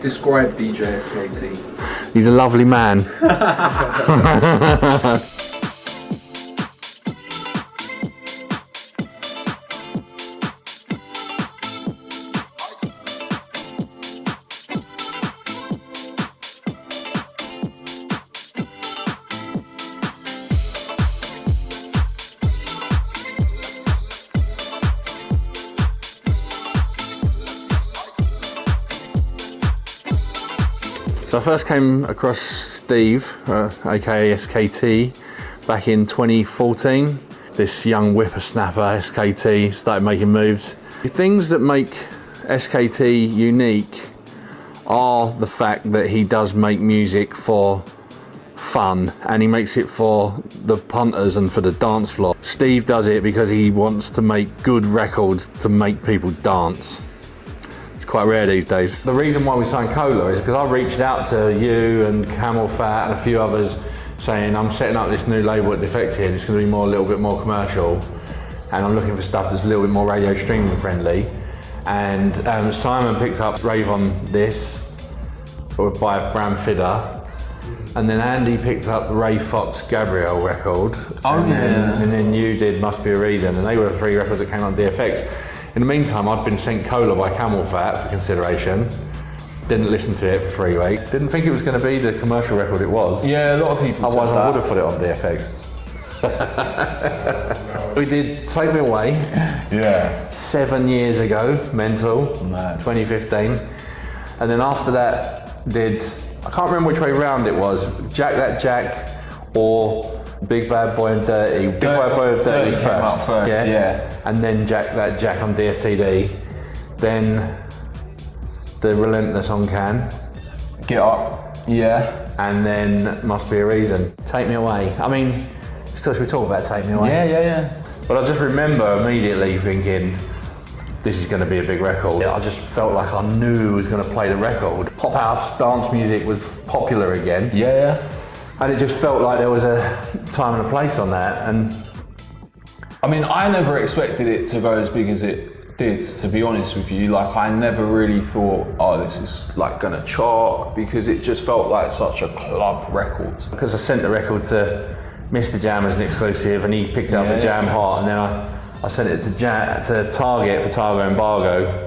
Describe DJ S.K.T. He's a lovely man. So I first came across Steve, aka S.K.T, back in 2014. This young whippersnapper, S.K.T, started making moves. The things that make S.K.T unique are the fact that he does make music for fun, and he makes it for the punters and for the dance floor. Steve does it because he wants to make good records to make people dance. Quite rare these days. The reason why we signed Cola is because I reached out to you and Camel Fat and a few others saying I'm setting up this new label at Defected. It's going to be a little bit more commercial, and I'm looking for stuff that's a little bit more radio streaming friendly. And Simon picked up Rave on This by Bram Fidder, and then Andy picked up the Ray Fox Gabriel record. And then you did Must Be a Reason, and they were the 3 records that came on DFX. In the meantime, I'd been sent Cola by Camel Fat for consideration. Didn't listen to it for 3 weeks. Didn't think it was going to be the commercial record it was. Yeah, a lot of people. Otherwise, I would have put it on DFX. We did Take Me Away. Yeah. 7 years ago, mental. Mad. 2015. And then after that, I can't remember which way round it was. Jack That Jack or Big Bad Boy and Dirty. Big Bad Boy and Dirty first. Yeah. And then Jack That Jack on DFTD. Then the Relentless on Can. Get Up. Yeah. And then Must Be a Reason. Take Me Away. I mean, still should we talk about Take Me Away? Yeah. But I just remember immediately thinking, this is going to be a big record. I just felt like I knew who was going to play the record. Pop house dance music was popular again. Yeah. And it just felt like there was a time and a place on that. And I mean, I never expected it to go as big as it did, to be honest with you. Like, I never really thought, oh, this is like gonna chart, because it just felt like such a club record. Because I sent the record to Mr. Jam as an exclusive, and he picked it up at Jam Hot, and then I sent it to Target for Target Embargo,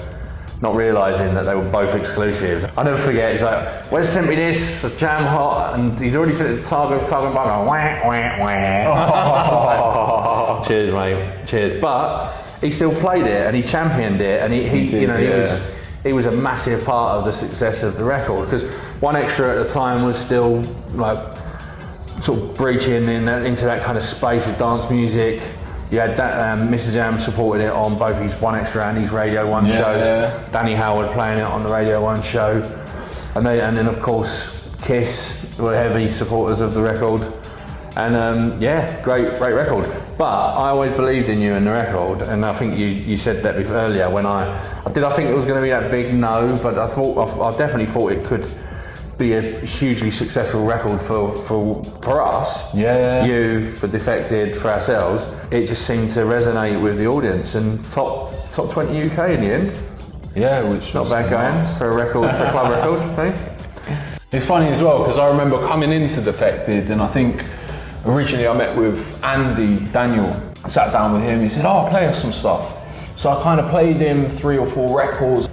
not realising that they were both exclusives. I'll never forget, he's like, Wez sent me this, it's Jam Hot, and he'd already sent it to Target Embargo, wah, wah, wah. Cheers, mate, cheers. But he still played it, and he championed it, and he was a massive part of the success of the record, because One Extra at the time was still like sort of breaching into that kind of space of dance music. You had that, Mr. Jam supported it on both his One Extra and his Radio 1 shows. Yeah. Danny Howard playing it on the Radio 1 show. And then of course, Kiss were heavy supporters of the record. And great record. But I always believed in you and the record, and I think you said that earlier when I think it was going to be that big? No, but I definitely thought it could be a hugely successful record for us. Yeah. You, for Defected, for ourselves. It just seemed to resonate with the audience, and top 20 UK in the end. Yeah, which not bad going for a record, for a club record. Eh? It's funny as well, because I remember coming into Defected, and I think originally I met with Andy Daniel. I sat down with him, he said, oh, play us some stuff. So I kind of played him 3 or 4 records,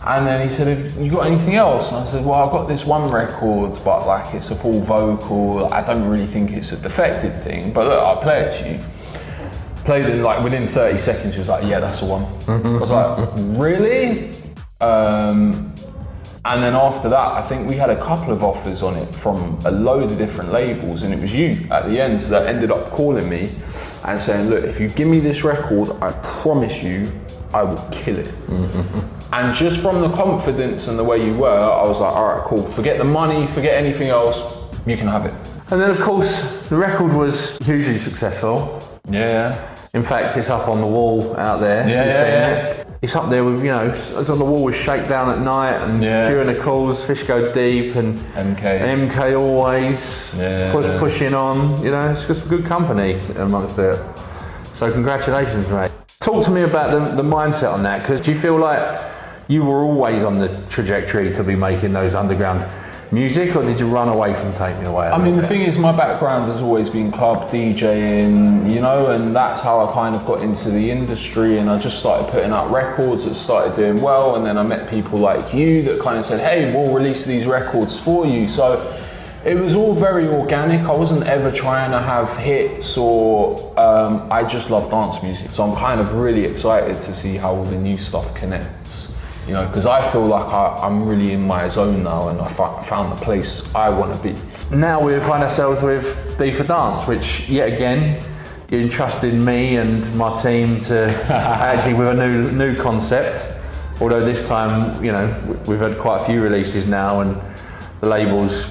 and then he said, have you got anything else? And I said, well, I've got this one record, but like it's a full vocal. I don't really think it's a Defected thing, but look, I'll play it to you. Played it like within 30 seconds, he was like, yeah, that's the one. I was like, really? And then after that, I think we had a couple of offers on it from a load of different labels, and it was you at the end that ended up calling me and saying, look, if you give me this record, I promise you, I will kill it. And just from the confidence and the way you were, I was like, all right, cool. Forget the money, forget anything else, you can have it. And then of course, the record was hugely successful. Yeah. In fact, it's up on the wall out there. Yeah. It's up there with, it's on the wall with Shakedown at Night and Pure in the Calls, Fish Go Deep and MK Always, pushing on. It's just good company amongst it. So congratulations, mate. Talk to me about the mindset on that, because do you feel like you were always on the trajectory to be making those underground music, or did you run away from Take Me Away? I mean, the thing is, my background has always been club DJing, you know, and that's how I kind of got into the industry, and I just started putting out records that started doing well, and then I met people like you that kind of said, hey, we'll release these records for you. So it was all very organic. I wasn't ever trying to have hits, or I just love dance music. So I'm kind of really excited to see how all the new stuff connects. You know, because I feel like I'm really in my zone now, and I found the place I want to be. Now we find ourselves with D4Dance, which yet again, you entrusted me and my team to actually with a new concept. Although this time, you know, we've had quite a few releases now, and the labels,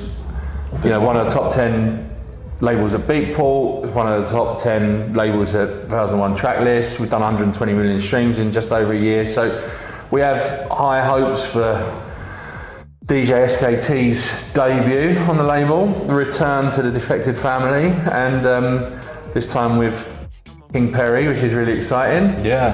you know, one of the top 10 labels at Beatport, it's one of the top 10 labels at 1001 track list. We've done 120 million streams in just over a year. So we have high hopes for DJ S.K.T's debut on the label, the return to the Defected family, and this time with King Perryy, which is really exciting. Yeah.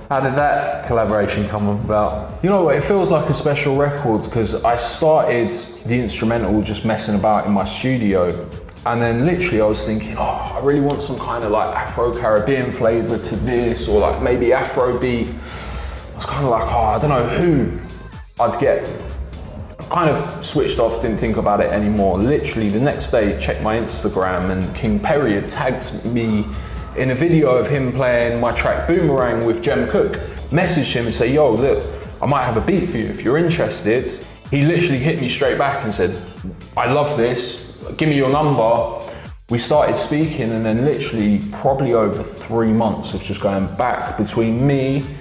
How did that collaboration come about? You know what, it feels like a special record, because I started the instrumental just messing about in my studio, and then literally I was thinking, oh, I really want some kind of like Afro-Caribbean flavour to this, or like maybe Afrobeat. I was kind of like, oh, I don't know who I'd get. Kind of switched off, didn't think about it anymore. Literally the next day, checked my Instagram, and King Perryy had tagged me in a video of him playing my track Boomerang with Jem Cook. Messaged him and say, yo, look, I might have a beat for you if you're interested. He literally hit me straight back and said, I love this, give me your number. We started speaking, and then literally probably over 3 months of just going back between me,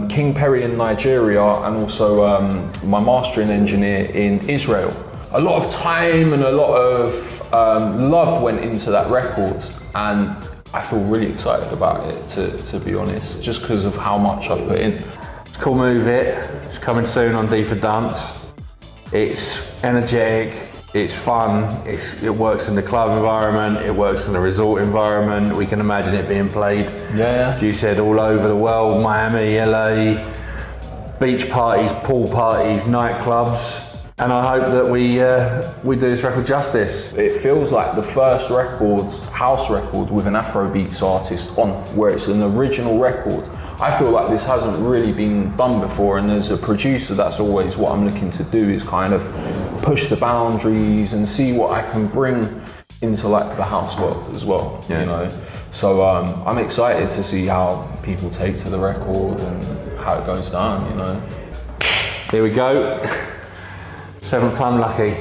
King Perryy in Nigeria, and also my mastering engineer in Israel. A lot of time and a lot of love went into that record, and I feel really excited about it, to be honest, just because of how much I put in. It's called Move It. It's coming soon on D4Dance. It's energetic, it's fun, it works in the club environment, it works in the resort environment. We can imagine it being played, as you said, all over the world, Miami, LA, beach parties, pool parties, nightclubs. And I hope that we do this record justice. It feels like the first house record with an Afrobeats artist on, where it's an original record. I feel like this hasn't really been done before, and as a producer, that's always what I'm looking to do, is kind of push the boundaries and see what I can bring into like the house world as well, you know. So I'm excited to see how people take to the record and how it goes down, you know. Here we go. 7th time lucky.